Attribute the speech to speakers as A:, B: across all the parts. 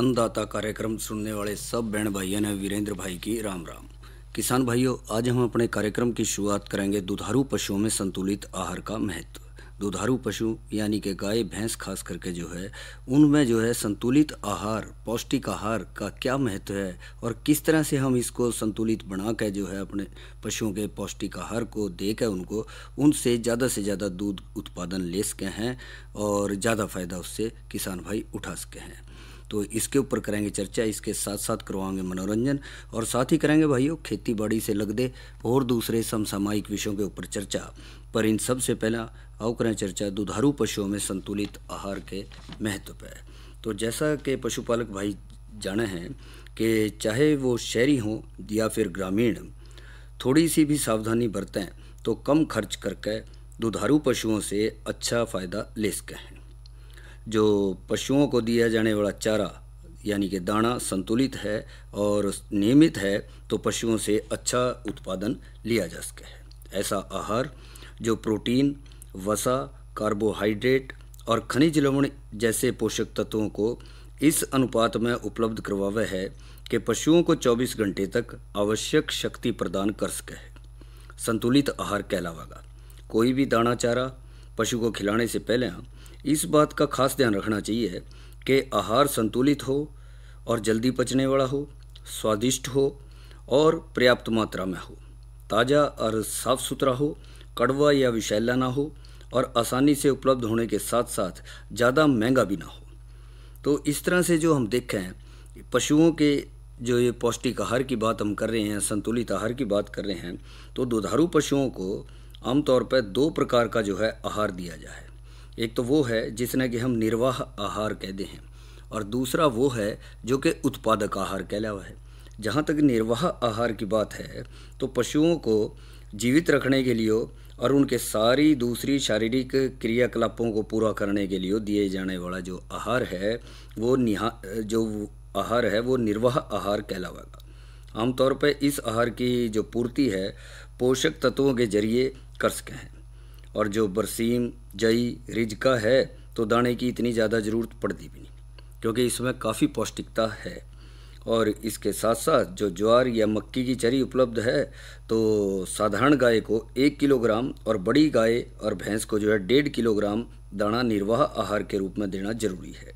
A: अन्नदाता कार्यक्रम सुनने वाले सब बहन भाइयों ने वीरेंद्र भाई की राम राम। किसान भाइयों, आज हम अपने कार्यक्रम की शुरुआत करेंगे दुधारू पशुओं में संतुलित आहार का महत्व। दुधारू पशु यानी कि गाय भैंस खास करके जो है उनमें जो है संतुलित आहार, पौष्टिक आहार का क्या महत्व है और किस तरह से हम इसको संतुलित बना कर जो है अपने पशुओं के पौष्टिक आहार को दे कर उनको उनसे ज़्यादा दूध उत्पादन ले सके हैं और ज़्यादा फ़ायदा उससे किसान भाई उठा सके हैं। तो इसके ऊपर करेंगे चर्चा, इसके साथ साथ करवाएंगे मनोरंजन और साथ ही करेंगे भाइयों खेती बाड़ी से लग दे और दूसरे समसामयिक विषयों के ऊपर चर्चा। पर इन सब से पहला आओ करें चर्चा दुधारू पशुओं में संतुलित आहार के महत्व पर। तो जैसा कि पशुपालक भाई जाने हैं कि चाहे वो शहरी हों या फिर ग्रामीण, थोड़ी सी भी सावधानी बरतें तो कम खर्च करके दुधारू पशुओं से अच्छा फ़ायदा ले सकें हैं। जो पशुओं को दिया जाने वाला चारा यानी कि दाना संतुलित है और नियमित है तो पशुओं से अच्छा उत्पादन लिया जा सके है। ऐसा आहार जो प्रोटीन, वसा, कार्बोहाइड्रेट और खनिज लवण जैसे पोषक तत्वों को इस अनुपात में उपलब्ध करवावे है कि पशुओं को 24 घंटे तक आवश्यक शक्ति प्रदान कर सके है। संतुलित आहार कहलावेगा। कोई भी दाना चारा पशु को खिलाने से पहले इस बात का खास ध्यान रखना चाहिए कि आहार संतुलित हो और जल्दी पचने वाला हो, स्वादिष्ट हो और पर्याप्त मात्रा में हो, ताज़ा और साफ़ सुथरा हो, कड़वा या विषैला ना हो और आसानी से उपलब्ध होने के साथ साथ ज़्यादा महंगा भी ना हो। तो इस तरह से जो हम देखें पशुओं के जो ये पौष्टिक आहार की बात हम कर रहे हैं, संतुलित आहार की बात कर रहे हैं, तो दुधारू पशुओं को आमतौर पर 2 प्रकार का जो है आहार दिया जाए। एक तो वो है जिसने कि हम निर्वाह आहार कहते हैं और दूसरा वो है जो कि उत्पादक आहार कहलावा है। जहाँ तक निर्वाह आहार की बात है तो पशुओं को जीवित रखने के लिए और उनके सारी दूसरी शारीरिक क्रियाकलापों को पूरा करने के लिए दिए जाने वाला जो आहार है वो निर्वाह आहार कहलावेगा। आमतौर पर इस आहार की जो पूर्ति है पोषक तत्वों के जरिए कर सके हैं और जो बरसीम, जई, रिजका है तो दाने की इतनी ज़्यादा ज़रूरत पड़ती भी नहीं क्योंकि इसमें काफ़ी पौष्टिकता है। और इसके साथ साथ जो ज्वार या मक्की की चरी उपलब्ध है तो साधारण गाय को 1 किलोग्राम और बड़ी गाय और भैंस को जो है 1.5 किलोग्राम दाना निर्वाह आहार के रूप में देना जरूरी है।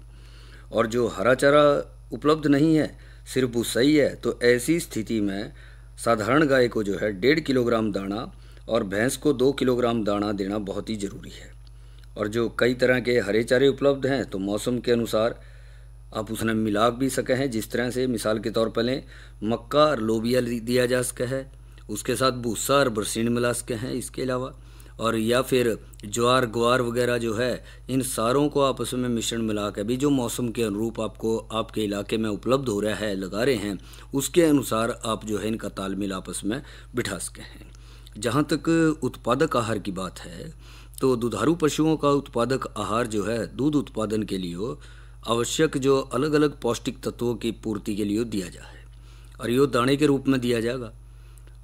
A: और जो हरा चारा उपलब्ध नहीं है, सिर्फ भूसा ही है, तो ऐसी स्थिति में साधारण गाय को जो है 1.5 किलोग्राम दाना और भैंस को 2 किलोग्राम दाना देना बहुत ही ज़रूरी है। और जो कई तरह के हरे चारे उपलब्ध हैं तो मौसम के अनुसार आप उसमें मिला भी सके हैं। जिस तरह से मिसाल के तौर पर लें मक्का और लोबिया दिया जा सके है, उसके साथ भूसा और बरसीन मिला सके हैं इसके अलावा, और या फिर ज्वार ग्वार वगैरह जो है इन सारों को आपस में मिश्रण मिला के भी जो मौसम के अनुरूप आपको आपके इलाके में उपलब्ध हो रहा है, लगा रहे हैं, उसके अनुसार आप जो है इनका तालमेल आपस में बिठा सके हैं। जहाँ तक उत्पादक आहार की बात है तो दुधारू पशुओं का उत्पादक आहार जो है दूध उत्पादन के लिए आवश्यक जो अलग अलग पौष्टिक तत्वों की पूर्ति के लिए दिया जाए और ये दाने के रूप में दिया जाएगा।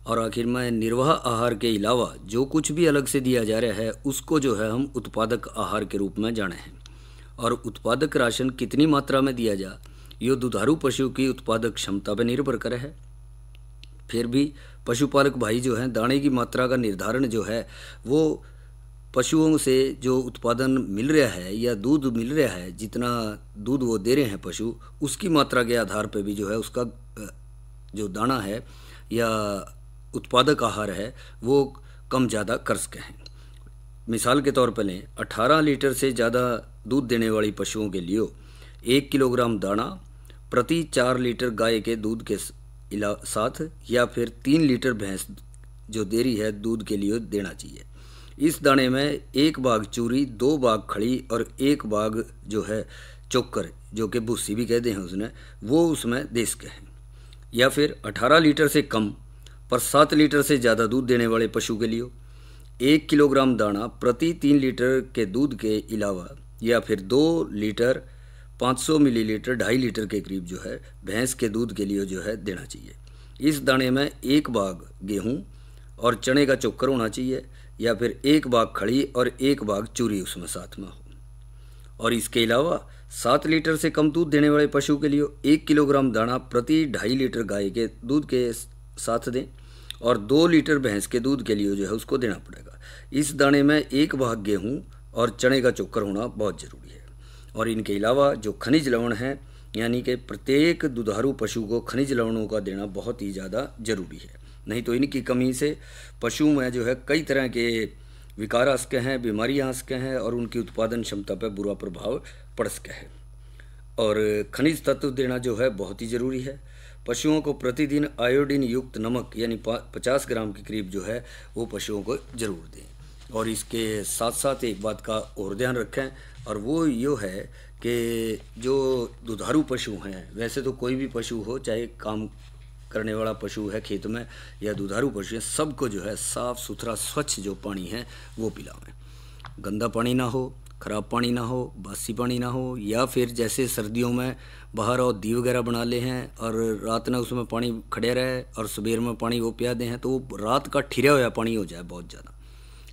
A: और आखिर में निर्वाह आहार के अलावा जो कुछ भी अलग से दिया जा रहा है उसको जो है हम उत्पादक आहार के रूप में जाने हैं। और उत्पादक राशन कितनी मात्रा में दिया जाए ये दुधारू पशु की उत्पादक क्षमता पर निर्भर करे है। फिर भी पशुपालक भाई जो हैं दाने की मात्रा का निर्धारण जो है वो पशुओं से जो उत्पादन मिल रहा है या दूध मिल रहा है, जितना दूध वो दे रहे हैं पशु, उसकी मात्रा के आधार पर भी जो है उसका जो दाना है या उत्पादक आहार है वो कम ज़्यादा कर सके हैं। मिसाल के तौर पर लें 18 लीटर से ज़्यादा दूध देने वाली पशुओं के लिए 1 किलोग्राम दाना प्रति 4 लीटर गाय के दूध के साथ या फिर 3 लीटर भैंस जो दे रही है दूध के लिए देना चाहिए। इस दाने में 1 भाग चूरी, 2 भाग खड़ी और 1 भाग जो है चोकर जो कि भूसी भी कहते हैं उसने, वो उसमें दे सके हैं। या फिर 18 लीटर से कम पर 7 लीटर से ज़्यादा दूध देने वाले पशु के लिए 1 किलोग्राम दाना प्रति 3 लीटर के दूध के अलावा या फिर 2 लीटर 500 मिलीलीटर 2.5 लीटर के करीब जो है भैंस के दूध के लिए जो है देना चाहिए। इस दाने में 1 भाग गेहूं और चने का चोकर होना चाहिए या फिर 1 भाग खड़ी और 1 भाग चूरी उसमें साथ में हो। और इसके अलावा 7 लीटर से कम दूध देने वाले पशु के लिए 1 किलोग्राम दाना प्रति 2.5 लीटर गाय के दूध के साथ दें, और 2 लीटर भैंस के दूध के लिए जो है उसको देना पड़ेगा। इस दाने में 1 भाग गेहूँ और चने का चोकर होना बहुत ज़रूरी है। और इनके अलावा जो खनिज लवण हैं, यानी कि प्रत्येक दुधारू पशु को खनिज लवणों का देना बहुत ही ज़्यादा ज़रूरी है, नहीं तो इनकी कमी से पशु में जो है कई तरह के विकार आ सके हैं, बीमारियाँ आ सके हैं और उनकी उत्पादन क्षमता पर बुरा प्रभाव पड़ सके है। और खनिज तत्व देना जो है बहुत ही ज़रूरी है। पशुओं को प्रतिदिन आयोडीन युक्त नमक यानी 50 ग्राम के करीब जो है वो पशुओं को ज़रूर दें। और इसके साथ साथ एक बात का और ध्यान रखें, और वो ये है कि जो दुधारू पशु हैं, वैसे तो कोई भी पशु हो, चाहे काम करने वाला पशु है खेत में या दुधारू पशु है, सबको जो है साफ़ सुथरा स्वच्छ जो पानी है वो पिलाएं। गंदा पानी ना हो, ख़राब पानी ना हो, बासी पानी ना हो, या फिर जैसे सर्दियों में बाहर और दी वगैरह बना ले हैं और रात में उसमें पानी खड़े रहे और सुबह में पानी वो पिया दे हैं, तो वो रात का ठिरा हुआ पानी हो जाए बहुत ज़्यादा,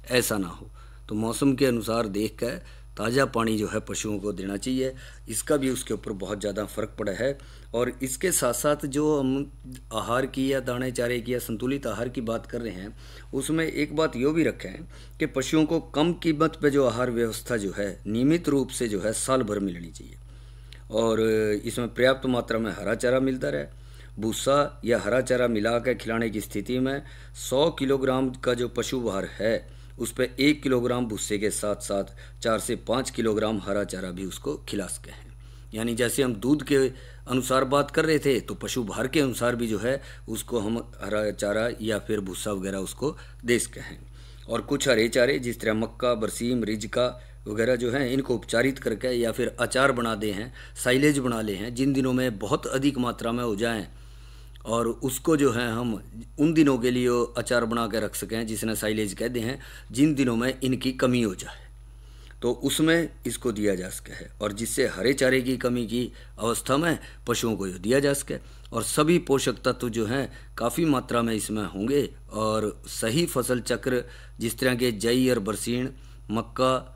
A: ऐसा ना हो। तो मौसम के अनुसार देख कर ताज़ा पानी जो है पशुओं को देना चाहिए। इसका भी उसके ऊपर बहुत ज़्यादा फ़र्क पड़ा है। और इसके साथ साथ जो हम आहार की या दाने चारे की या संतुलित आहार की बात कर रहे हैं, उसमें एक बात यो भी रखें कि पशुओं को कम कीमत पे जो आहार व्यवस्था जो है नियमित रूप से जो है साल भर मिलनी चाहिए। और इसमें पर्याप्त मात्रा में हरा चारा मिलता रहे। भूसा या हरा चारा मिला कर खिलाने की स्थिति में 100 किलोग्राम का जो पशु आहार है उस पर 1 किलोग्राम भूसे के साथ साथ 4 से 5 किलोग्राम हरा चारा भी उसको खिला सके हैं। यानी जैसे हम दूध के अनुसार बात कर रहे थे, तो पशु भार के अनुसार भी जो है उसको हम हरा चारा या फिर भूसा वगैरह उसको दे सके हैं। और कुछ हरे चारे जिस तरह मक्का, बरसीम, रिजका वगैरह जो हैं, इनको उपचारित करके या फिर अचार बना दे हैं, साइलेज बना ले हैं, जिन दिनों में बहुत अधिक मात्रा में हो जाएं, और उसको जो है हम उन दिनों के लिए अचार बना के रख सकें, जिसने साइलेज कहते हैं, जिन दिनों में इनकी कमी हो जाए तो उसमें इसको दिया जा सके है। और जिससे हरे चारे की कमी की अवस्था में पशुओं को दिया जा सके, और सभी पोषक तत्व जो हैं काफ़ी मात्रा में इसमें होंगे। और सही फसल चक्र जिस तरह के जई और बरसीन, मक्का,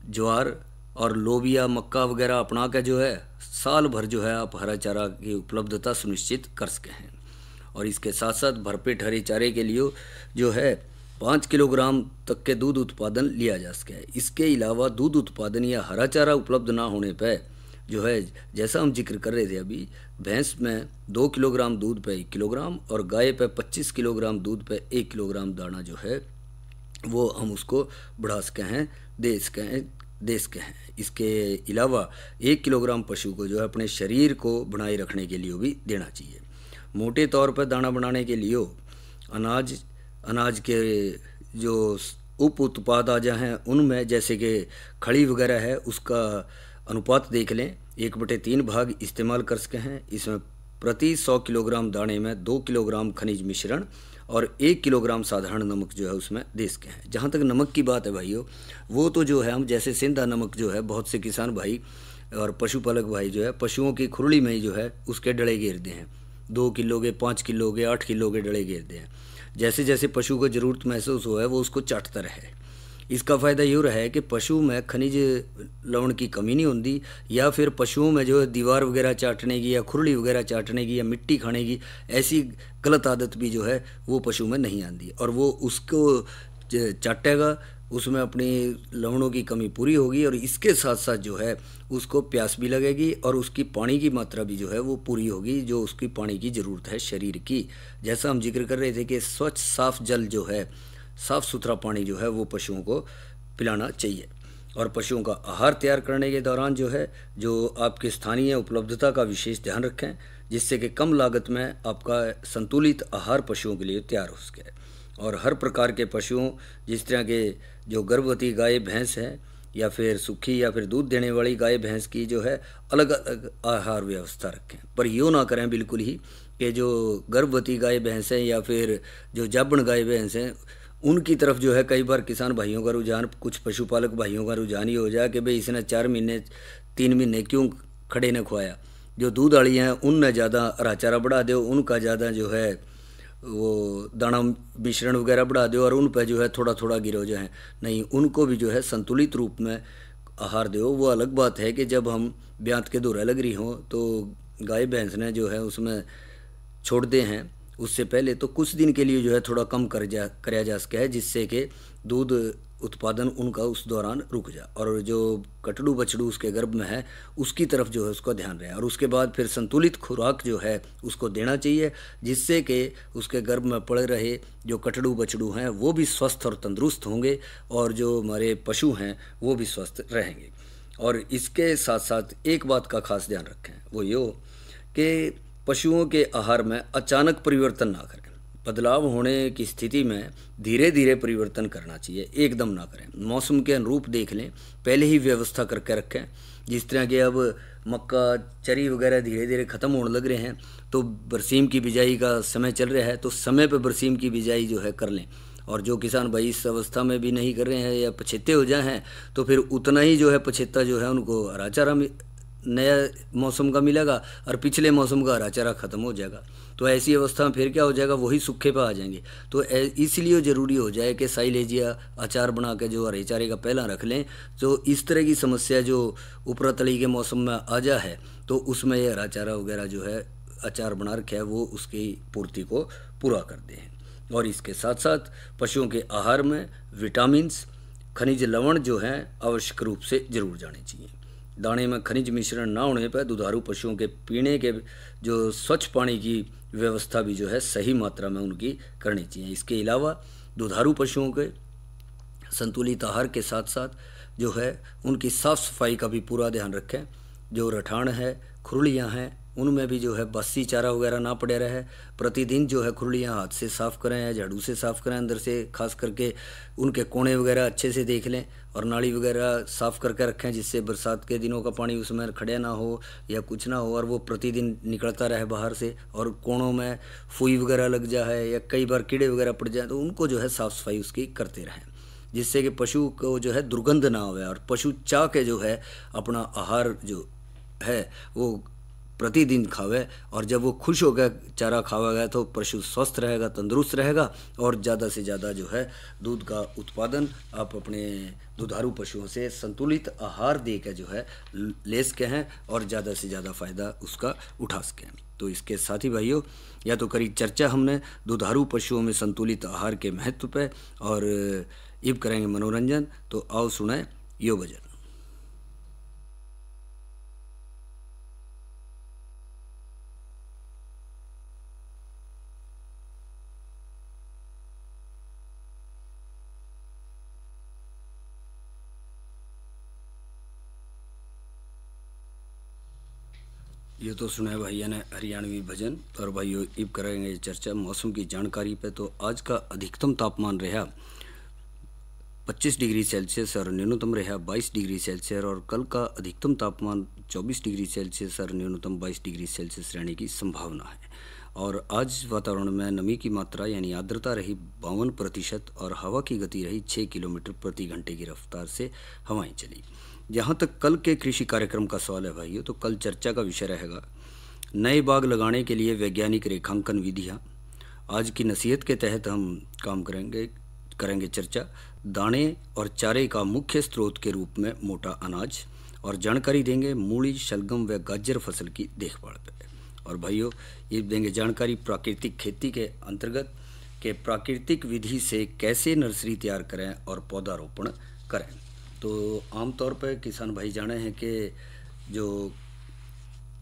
A: ज्वार और लोबिया, मक्का वगैरह अपना के जो है साल भर जो है आप हरा चारा की उपलब्धता सुनिश्चित कर सके हैं। और इसके साथ साथ भरपेट हरे चारे के लिए जो है 5 किलोग्राम तक के दूध उत्पादन लिया जा सके। इसके अलावा दूध उत्पादन या हरा चारा उपलब्ध ना होने पर जो है, जैसा हम जिक्र कर रहे थे अभी, भैंस में 2 किलोग्राम दूध पे 1 किलोग्राम और गाय पे 25 किलोग्राम दूध पे 1 किलोग्राम दाना जो है वो हम उसको बढ़ा सके हैं, दे सके हैं। इसके अलावा 1 किलोग्राम पशु को जो है अपने शरीर को बनाए रखने के लिए भी देना चाहिए। मोटे तौर पर दाना बनाने के लिए अनाज के जो उप उत्पाद आ जाए हैं उनमें जैसे कि खड़ी वगैरह है, उसका अनुपात देख लें, 1/3 भाग इस्तेमाल कर सके हैं। इसमें प्रति 100 किलोग्राम दाने में 2 किलोग्राम खनिज मिश्रण और 1 किलोग्राम साधारण नमक जो है उसमें दे सके हैं। जहाँ तक नमक की बात है भाइयों, वो तो जो है हम जैसे सेंधा नमक जो है बहुत से किसान भाई और पशुपालक भाई जो है पशुओं की खुरली में ही जो है उसके डले घेरते हैं, 2 किलो के, 5 किलो के, 8 किलो के डले घेरते हैं। जैसे जैसे पशु को ज़रूरत महसूस हो है वो उसको चाटता रहे। इसका फ़ायदा ये रहा है कि पशु में खनिज लवण की कमी नहीं होती, या फिर पशुओं में जो है दीवार वगैरह चाटने की या खुरली वगैरह चाटने की या मिट्टी खाने की ऐसी गलत आदत भी जो है वो पशु में नहीं आती, और वो उसको चाटेगा, उसमें अपनी लवणों की कमी पूरी होगी और इसके साथ साथ जो है उसको प्यास भी लगेगी और उसकी पानी की मात्रा भी जो है वो पूरी होगी, जो उसकी पानी की ज़रूरत है शरीर की। जैसा हम जिक्र कर रहे थे कि स्वच्छ साफ जल जो है, साफ़ सुथरा पानी जो है वो पशुओं को पिलाना चाहिए। और पशुओं का आहार तैयार करने के दौरान जो है जो आपकी स्थानीय उपलब्धता का विशेष ध्यान रखें, जिससे कि कम लागत में आपका संतुलित आहार पशुओं के लिए तैयार हो सके। और हर प्रकार के पशुओं, जिस तरह के जो गर्भवती गाय भैंस है या फिर सूखी या फिर दूध देने वाली गाय भैंस की जो है अलग अलग आहार व्यवस्था रखें। पर यूँ ना करें बिल्कुल ही कि जो गर्भवती गाय भैंस हैं या फिर जो जाबन गाय भैंस हैं उनकी तरफ जो है कई बार किसान भाइयों का रुझान, कुछ पशुपालक भाइयों का रुझान ही हो जाए कि भाई इसने 4 महीने 3 महीने क्यों खड़े ने खुआया। जो दूध वाली हैं उनने ज़्यादा हरा चारा बढ़ा दो, उनका ज़्यादा जो है वो दाना मिश्रण वगैरह बढ़ा दो और उन पर जो है थोड़ा थोड़ा गिरो जो है। नहीं, उनको भी जो है संतुलित रूप में आहार दो। वो अलग बात है कि जब हम ब्यात के दौरा लग रही हों तो गाय भैंस ने जो है उसमें छोड़ते हैं, उससे पहले तो कुछ दिन के लिए जो है थोड़ा कम कराया जा सके है, जिससे कि दूध उत्पादन उनका उस दौरान रुक जाए और जो कटड़ू बछड़ू उसके गर्भ में है उसकी तरफ जो है उसका ध्यान रहे। और उसके बाद फिर संतुलित खुराक जो है उसको देना चाहिए, जिससे कि उसके गर्भ में पड़े रहे जो कटड़ू बछड़ू हैं वो भी स्वस्थ और तंदुरुस्त होंगे और जो हमारे पशु हैं वो भी स्वस्थ रहेंगे। और इसके साथ साथ एक बात का खास ध्यान रखें, वो ये हो कि पशुओं के आहार में अचानक परिवर्तन ना करें। बदलाव होने की स्थिति में धीरे धीरे परिवर्तन करना चाहिए, एकदम ना करें। मौसम के अनुरूप देख लें, पहले ही व्यवस्था करके रखें। जिस तरह के अब मक्का चरी वगैरह धीरे धीरे ख़त्म होने लग रहे हैं तो बरसीम की बिजाई का समय चल रहा है, तो समय पर बरसीम की बिजाई जो है कर लें। और जो किसान भाई इस अवस्था में भी नहीं कर रहे हैं या पछेते हो जाए हैं तो फिर उतना ही जो है पछेता जो है उनको हरा चारा नया मौसम का मिलेगा और पिछले मौसम का हरा चारा ख़त्म हो जाएगा। तो ऐसी अवस्था में फिर क्या हो जाएगा, वही सूखे पे आ जाएंगे। तो इसलिए ज़रूरी हो जाए कि साइलेज या अचार बना के जो हरे चारे का पहला रख लें। तो इस तरह की समस्या जो ऊपरा तली के मौसम में आ जा है तो उसमें ये हरा चारा वगैरह जो है अचार बना रखे है वो उसकी पूर्ति को पूरा करते हैं। और इसके साथ साथ पशुओं के आहार में विटामिन्स, खनिज लवण जो हैं आवश्यक रूप से जरूर जाने चाहिए। दाने में खनिज मिश्रण ना होने पर दुधारू पशुओं के पीने के जो स्वच्छ पानी की व्यवस्था भी जो है सही मात्रा में उनकी करनी चाहिए। इसके अलावा दुधारू पशुओं के संतुलित आहार के साथ साथ जो है उनकी साफ़ सफाई का भी पूरा ध्यान रखें। जो रठान है, खुरलियाँ हैं, उनमें भी जो है बासी चारा वगैरह ना पड़े रहे। प्रतिदिन जो है खुरलियाँ हाथ से साफ़ करें या झाड़ू से साफ़ करें, अंदर से खास करके उनके कोने वगैरह अच्छे से देख लें और नाली वगैरह साफ़ करके रखें, जिससे बरसात के दिनों का पानी उसमें खड़े ना हो या कुछ ना हो और वो प्रतिदिन निकलता रहे बाहर से। और कोनों में फुई वगैरह लग जाए या कई बार कीड़े वगैरह पड़ जाए तो उनको जो है साफ़ सफाई उसकी करते रहें, जिससे कि पशु को जो है दुर्गंध ना हो और पशु चाह के जो है अपना आहार जो है वो प्रतिदिन खावे। और जब वो खुश होकर चारा खावेगा तो पशु स्वस्थ रहेगा, तंदुरुस्त रहेगा और ज़्यादा से ज़्यादा जो है दूध का उत्पादन आप अपने दुधारू पशुओं से संतुलित आहार दे के जो है ले सके हैं और ज़्यादा से ज़्यादा फ़ायदा उसका उठा सकें। तो इसके साथी भाइयों, या तो करी चर्चा हमने दुधारू पशुओं में संतुलित आहार के महत्व पे और अब करेंगे मनोरंजन। तो आओ सुनाए यो भजन। ये तो सुना है भैया ने हरियाणवी भजन। और भाइयों अब करेंगे चर्चा मौसम की जानकारी पे। तो आज का अधिकतम तापमान रहा 25 डिग्री सेल्सियस और न्यूनतम रहा 22 डिग्री सेल्सियस। और कल का अधिकतम तापमान 24 डिग्री सेल्सियस और न्यूनतम 22 डिग्री सेल्सियस रहने की संभावना है। और आज वातावरण में नमी की मात्रा यानी आर्द्रता रही 52% और हवा की गति रही 6 किलोमीटर प्रति घंटे की रफ्तार से हवाएं चली। जहाँ तक कल के कृषि कार्यक्रम का सवाल है भाइयों, तो कल चर्चा का विषय रहेगा नए बाग लगाने के लिए वैज्ञानिक रेखांकन विधियाँ। आज की नसीहत के तहत हम काम करेंगे चर्चा दाने और चारे का मुख्य स्रोत के रूप में मोटा अनाज। और जानकारी देंगे मूली, शलगम व गाजर फसल की देखभाल पर। और भाइयों ये देंगे जानकारी प्राकृतिक खेती के अंतर्गत के प्राकृतिक विधि से कैसे नर्सरी तैयार करें और पौधारोपण करें। तो आमतौर पर किसान भाई जाने हैं कि जो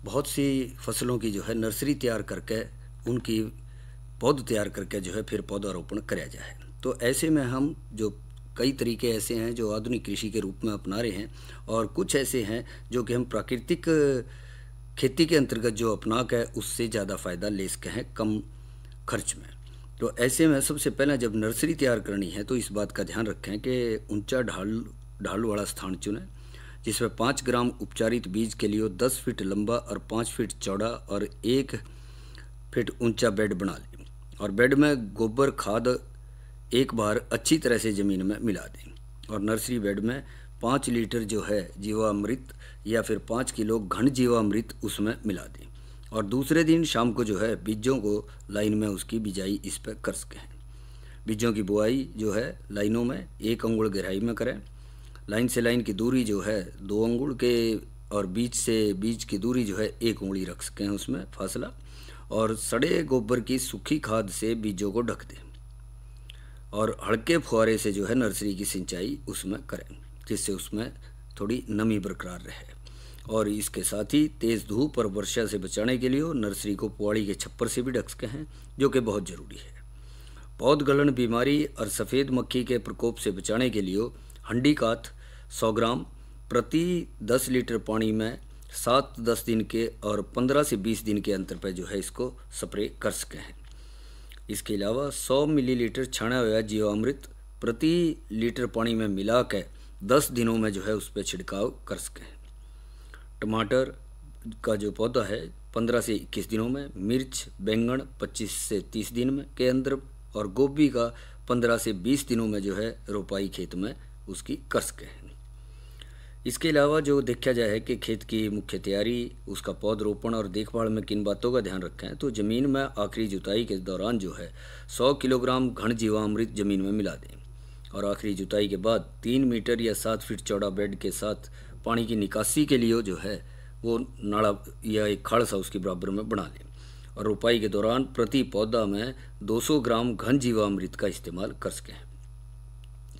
A: बहुत सी फसलों की जो है नर्सरी तैयार करके उनकी पौध तैयार करके जो है फिर पौधारोपण कराया जाए। तो ऐसे में हम जो कई तरीके ऐसे हैं जो आधुनिक कृषि के रूप में अपना रहे हैं और कुछ ऐसे हैं जो कि हम प्राकृतिक खेती के अंतर्गत जो अपना के उससे ज़्यादा फ़ायदा ले सके हैं कम खर्च में। तो ऐसे में सबसे पहले जब नर्सरी तैयार करनी है तो इस बात का ध्यान रखें कि ऊंचा ढाल वाला स्थान चुनें, जिसमें 5 ग्राम उपचारित बीज के लिए 10 फीट लंबा और 5 फीट चौड़ा और 1 फीट ऊंचा बेड बना लें। और बेड में गोबर खाद एक बार अच्छी तरह से ज़मीन में मिला दें। और नर्सरी बेड में 5 लीटर जो है जीवामृत या फिर 5 किलो घन जीवामृत उसमें मिला दें। और दूसरे दिन शाम को जो है बीजों को लाइन में उसकी बिजाई इस पर कर सकें। बीजों की बुआई जो है लाइनों में 1 अंगुल गहराई में करें। लाइन से लाइन की दूरी जो है 2 अंगुल के, और बीज से बीज की दूरी जो है 1 उंगली रख सकें उसमें फासला। और सड़े गोबर की सूखी खाद से बीजों को ढक दें और हल्के फुहारे से जो है नर्सरी की सिंचाई उसमें करें, जिससे उसमें थोड़ी नमी बरकरार रहे। और इसके साथ ही तेज़ धूप और वर्षा से बचाने के लिए नर्सरी को पुआड़ी के छप्पर से भी ढक सके हैं, जो कि बहुत ज़रूरी है। पौध गलन बीमारी और सफ़ेद मक्खी के प्रकोप से बचाने के लिए हंडी काथ 100 ग्राम प्रति 10 लीटर पानी में 7-10 दिन के और 15 से 20 दिन के अंतर पर जो है इसको स्प्रे कर सके हैं। इसके अलावा 100 मिलीलीटर छाना हुआ जीवामृत प्रति लीटर पानी में मिला के 10 दिनों में जो है उस पर छिड़काव कर सकें। टमाटर का जो पौधा है 15 से 21 दिनों में, मिर्च बैंगन 25 से 30 दिन में के अंदर, और गोभी का 15 से 20 दिनों में जो है रोपाई खेत में उसकी कर सकें। इसके अलावा जो देखा जाए है कि खेत की मुख्य तैयारी, उसका पौधरोपण और देखभाल में किन बातों का ध्यान रखें, तो ज़मीन में आखिरी जुताई के दौरान जो है 100 किलोग्राम घन जीवामृत ज़मीन में मिला दें और आखिरी जुताई के बाद 3 मीटर या 7 फीट चौड़ा बेड के साथ पानी की निकासी के लिए जो है वो नाला या एक खाड़ सा उसके बराबर में बना लें। और रोपाई के दौरान प्रति पौधा में 200 ग्राम घन जीवामृत का इस्तेमाल कर सकें।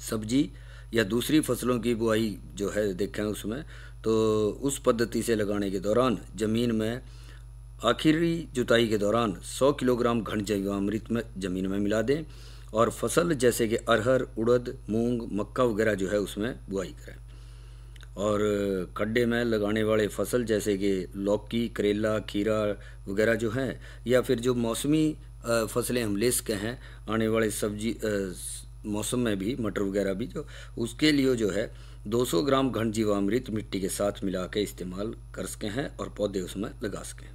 A: सब्जी या दूसरी फसलों की बुआई जो है देखें उसमें, तो उस पद्धति से लगाने के दौरान ज़मीन में आखिरी जुताई के दौरान 100 किलोग्राम घन जीवामृत में ज़मीन में मिला दें और फसल जैसे कि अरहर, उड़द, मूंग, मक्का वगैरह जो है उसमें बुआई करें। और खड्डे में लगाने वाले फसल जैसे कि लौकी, करेला, खीरा वगैरह जो हैं, या फिर जो मौसमी फसलें हम ले सके हैं आने वाले सब्जी मौसम में भी, मटर वगैरह भी, जो उसके लिए जो है 200 ग्राम घन जीवामृत मिट्टी के साथ मिला के इस्तेमाल कर सके हैं और पौधे उसमें लगा सकें।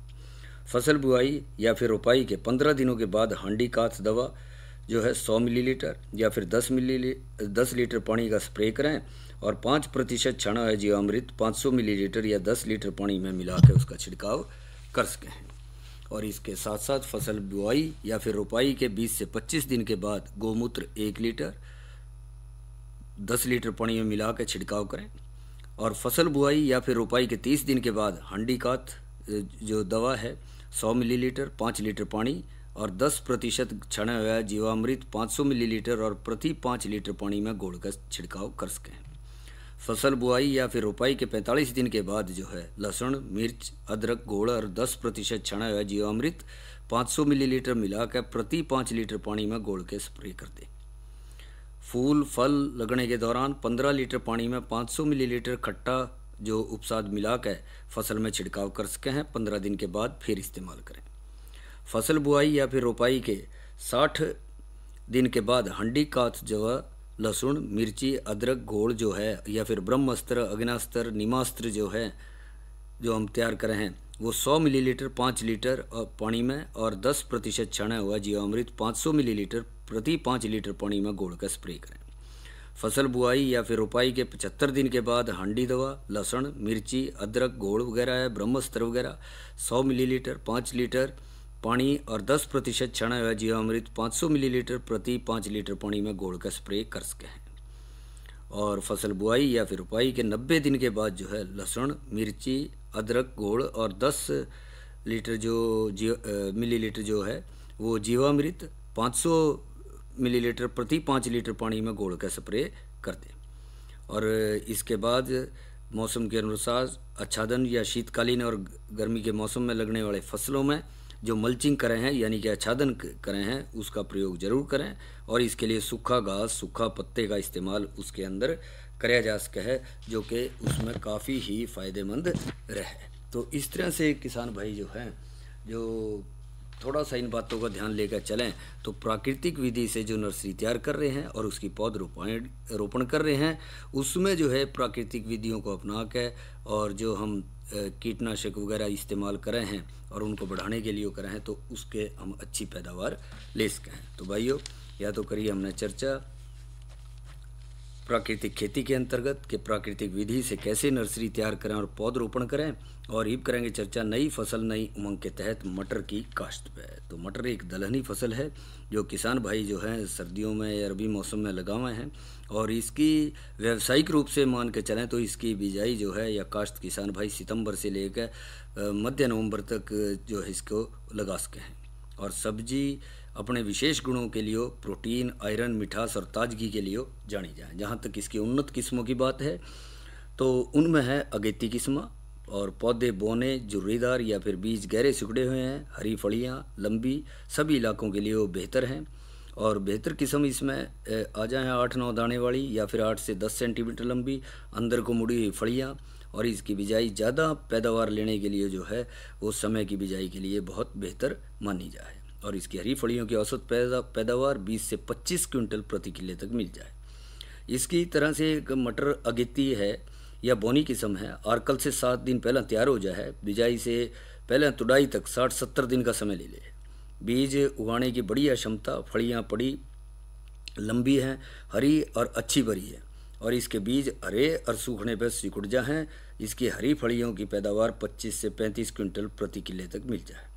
A: फसल बुआई या फिर रोपाई के 15 दिनों के बाद हांडी काथ दवा जो है 100 मिलीलीटर या फिर 10 लीटर पानी का स्प्रे करें और 5% छाना हुआ जीवामृत 500 मिलीलीटर या 10 लीटर पानी में मिला के उसका छिड़काव कर सकें। और इसके साथ साथ फसल बुआई या फिर रोपाई के 20 से 25 दिन के बाद गोमूत्र 1 लीटर 10 लीटर पानी में मिला के छिड़काव करें। और फसल बुआई या फिर रोपाई के 30 दिन के बाद हांडी काथ जो दवा है 100 मिलीलीटर 5 लीटर पानी और 10% छना हुआ जीवामृत 500 मिलीलीटर और प्रति 5 लीटर पानी में घोल कर छिड़काव कर सकें। फसल बुआई या फिर रोपाई के 45 दिन के बाद जो है लहसुन, मिर्च, अदरक घोल और 10% छना हुआ जीवामृत 500 मिलीलीटर मिलाकर प्रति 5 लीटर पानी में घोल के स्प्रे कर दें। फूल फल लगने के दौरान 15 लीटर पानी में 500 मिलीलीटर खट्टा जो उपसाद मिलाकर फसल में छिड़काव कर सके हैं। 15 दिन के बाद फिर इस्तेमाल करें। फसल बुआई या फिर रोपाई के 60 दिन के बाद हंडी काथ जो है लहसुन, मिर्ची, अदरक घोल जो है या फिर ब्रह्मास्त्र, अग्नास्त्र, नीमास्त्र जो है जो हम तैयार करें हैं वो 100 मिलीलीटर 5 लीटर और पानी में और 10% छना हुआ जीवामृत 500 मिलीलीटर प्रति 5 लीटर पानी में घोल कर स्प्रे करें। फसल बुआई या फिर रोपाई के 75 दिन के बाद हांडी दवा लहसुन, मिर्ची, अदरक घोल वगैरह है, ब्रह्मास्त्र वगैरह 100 मिलीलीटर 5 लीटर पानी और 10% छना हुआ जीवामृत 500 मिलीलीटर प्रति 5 लीटर पानी में घोल कर स्प्रे कर सके हैं। और फसल बुआई या फिर रोपाई के 90 दिन के बाद जो है लहसुन, मिर्ची, अदरक घोल और 10 लीटर जो मिलीलीटर जो है वो जीवामृत 500 मिलीलीटर प्रति 5 लीटर पानी में घोल कर स्प्रे कर दें। और इसके बाद मौसम के अनुसार आच्छादन या शीतकालीन और गर्मी के मौसम में लगने वाले फसलों में जो मल्चिंग करें हैं यानी कि आच्छादन करें हैं उसका प्रयोग जरूर करें। और इसके लिए सूखा घास, सूखा पत्ते का इस्तेमाल उसके अंदर कराया जा सके है, जो कि उसमें काफ़ी ही फ़ायदेमंद रहे। तो इस तरह से किसान भाई जो हैं जो थोड़ा सा इन बातों का ध्यान लेकर चलें तो प्राकृतिक विधि से जो नर्सरी तैयार कर रहे हैं और उसकी पौध रोपण कर रहे हैं उसमें जो है प्राकृतिक विधियों को अपना के और जो हम कीटनाशक वगैरह इस्तेमाल करें हैं और उनको बढ़ाने के लिए करें हैं तो उसके हम अच्छी पैदावार ले सकें। तो भाइयों या तो करिए हमने चर्चा प्राकृतिक खेती के अंतर्गत कि प्राकृतिक विधि से कैसे नर्सरी तैयार करें और पौधरोपण करें। और अब करेंगे चर्चा नई फसल नई उमंग के तहत मटर की काश्त पे। तो मटर एक दलहनी फसल है जो किसान भाई जो हैं सर्दियों में या रबी मौसम में लगाए हैं, और इसकी व्यावसायिक रूप से मान के चलें तो इसकी बिजाई जो है या काश्त किसान भाई सितंबर से लेकर मध्य नवंबर तक जो है इसको लगा सके हैं। और सब्जी अपने विशेष गुणों के लिए प्रोटीन, आयरन, मिठास और ताजगी के लिए जानी जाए। जहाँ तक इसकी उन्नत किस्मों की बात है तो उनमें है अगेती किस्म, और पौधे बौने, जुर्रीदार या फिर बीज गहरे सिकुड़े हुए हैं, हरी फलियाँ लंबी, सभी इलाकों के लिए वो बेहतर हैं। और बेहतर किस्म इसमें आ जाए 8-9 दाने वाली या फिर 8 से 10 सेंटीमीटर लंबी, अंदर को मुड़ी हुई फलियाँ। और इसकी बिजाई ज़्यादा पैदावार लेने के लिए जो है वो समय की बिजाई के लिए बहुत बेहतर मानी जाए। और इसकी हरी फलियों की औसत पैदावार 20 से 25 क्विंटल प्रति किले तक मिल जाए। इसकी तरह से एक मटर अगेती है या बोनी किस्म है, आर्कल से 7 दिन पहले तैयार हो जाए। बिजाई से पहले तुड़ाई तक 60-70 दिन का समय ले ले। बीज उगाने की बढ़िया क्षमता, फलियाँ बड़ी लंबी हैं, हरी और अच्छी बरी है, और इसके बीज हरे और सूखने पर सिकुड़ जाए। इसकी हरी फलियों की पैदावार 25 से 35 क्विंटल प्रति किले तक मिल जाए।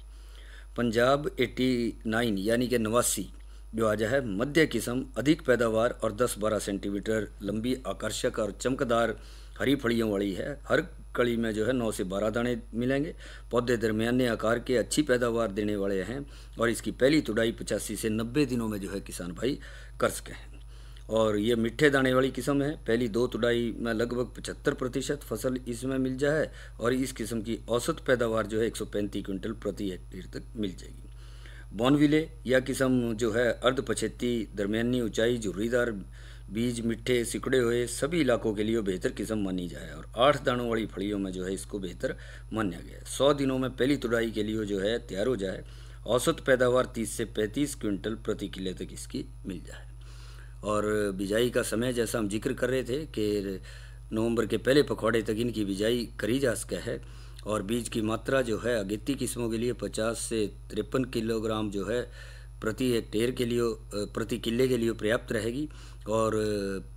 A: पंजाब 89 यानी कि 89 जो आ जाए मध्य किस्म, अधिक पैदावार और 10-12 सेंटीमीटर लंबी, आकर्षक और चमकदार हरी फलियों वाली है। हर कड़ी में जो है 9 से 12 दाने मिलेंगे। पौधे दरमियाने आकार के, अच्छी पैदावार देने वाले हैं, और इसकी पहली तुड़ाई 85 से 90 दिनों में जो है किसान भाई कर सके हैं। और ये मीठे दाने वाली किस्म है। पहली 2 तुड़ाई में लगभग 75% फसल इसमें मिल जाए, और इस किस्म की औसत पैदावार जो है 135 क्विंटल प्रति हेक्टेयर तक मिल जाएगी। बॉनविले यह किस्म जो है अर्ध पछेती, दरमियानी ऊंचाई, जुर्रीदार बीज, मिठे सिकुड़े हुए, सभी इलाकों के लिए बेहतर किस्म मानी जाए। और 8 दानों वाली फलियों में जो है इसको बेहतर माना गया है। 100 दिनों में पहली तुड़ाई के लिए जो है तैयार हो जाए। औसत पैदावार 30 से 35 क्विंटल प्रति किले तक इसकी मिल जाए। और बिजाई का समय जैसा हम जिक्र कर रहे थे कि नवंबर के पहले पखवाड़े तक इनकी बिजाई करी जा सके है। और बीज की मात्रा जो है अगेती किस्मों के लिए 50 से 53 किलोग्राम जो है प्रति हेक्टेयर के लिए, प्रति किले के लिए पर्याप्त रहेगी। और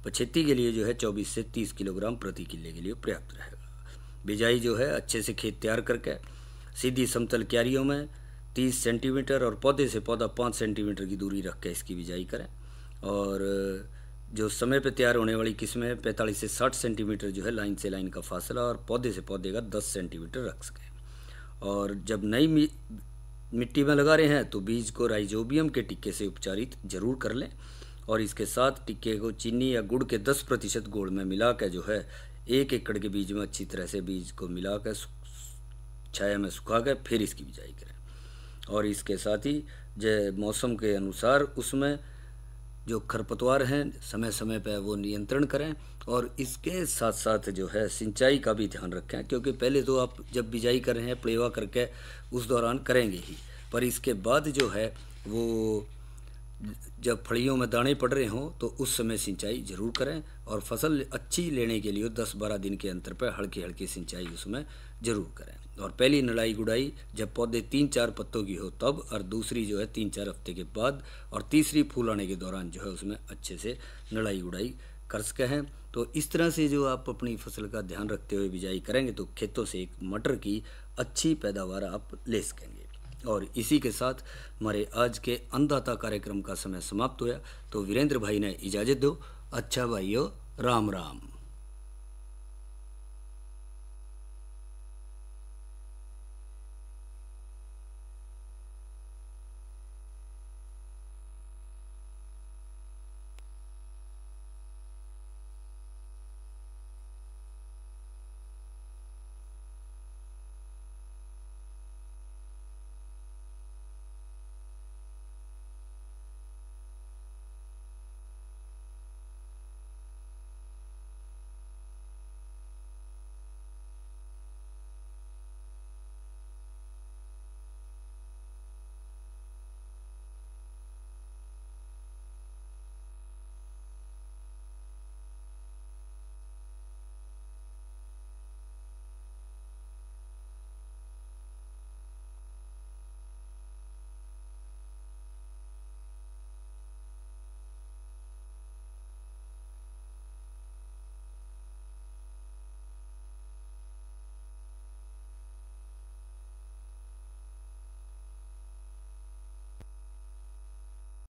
A: पछेती के लिए जो है 24 से 30 किलोग्राम प्रति किले के लिए पर्याप्त रहेगा। बिजाई जो है अच्छे से खेत तैयार करके सीधी समतल क्यारियों में 30 सेंटीमीटर और पौधे से पौधा 5 सेंटीमीटर की दूरी रख के इसकी बिजाई करें। और जो समय पे तैयार होने वाली किस्में 45 से 60 सेंटीमीटर जो है लाइन से लाइन का फासला, और पौधे से पौधे का 10 सेंटीमीटर रख सकें। और जब नई मिट्टी में लगा रहे हैं तो बीज को राइजोबियम के टिक्के से उपचारित जरूर कर लें, और इसके साथ टिक्के को चीनी या गुड़ के 10% घोल में मिला कर जो है 1 एकड़ के बीज में अच्छी तरह से बीज को मिला कर छाया में सुखा कर फिर इसकी बिजाई करें। और इसके साथ ही जो मौसम के अनुसार उसमें जो खरपतवार हैं समय समय पर वो नियंत्रण करें। और इसके साथ साथ जो है सिंचाई का भी ध्यान रखें, क्योंकि पहले तो आप जब बिजाई कर रहे हैं प्लेवा करके उस दौरान करेंगे ही, पर इसके बाद जो है वो जब फलियों में दाने पड़ रहे हों तो उस समय सिंचाई जरूर करें। और फसल अच्छी लेने के लिए 10-12 दिन के अंतर पर हल्की हल्की सिंचाई उसमें ज़रूर करें। और पहली नड़ाई गुड़ाई जब पौधे 3-4 पत्तों की हो तब, और दूसरी जो है 3-4 हफ्ते के बाद, और तीसरी फूल आने के दौरान जो है उसमें अच्छे से नड़ाई गुड़ाई कर सके हैं। तो इस तरह से जो आप अपनी फसल का ध्यान रखते हुए बिजाई करेंगे तो खेतों से एक मटर की अच्छी पैदावार आप ले सकेंगे। और इसी के साथ हमारे आज के अन्नदाता कार्यक्रम का समय समाप्त हुआ। तो वीरेंद्र भाई ने इजाज़त दो। अच्छा भाइयों, राम राम।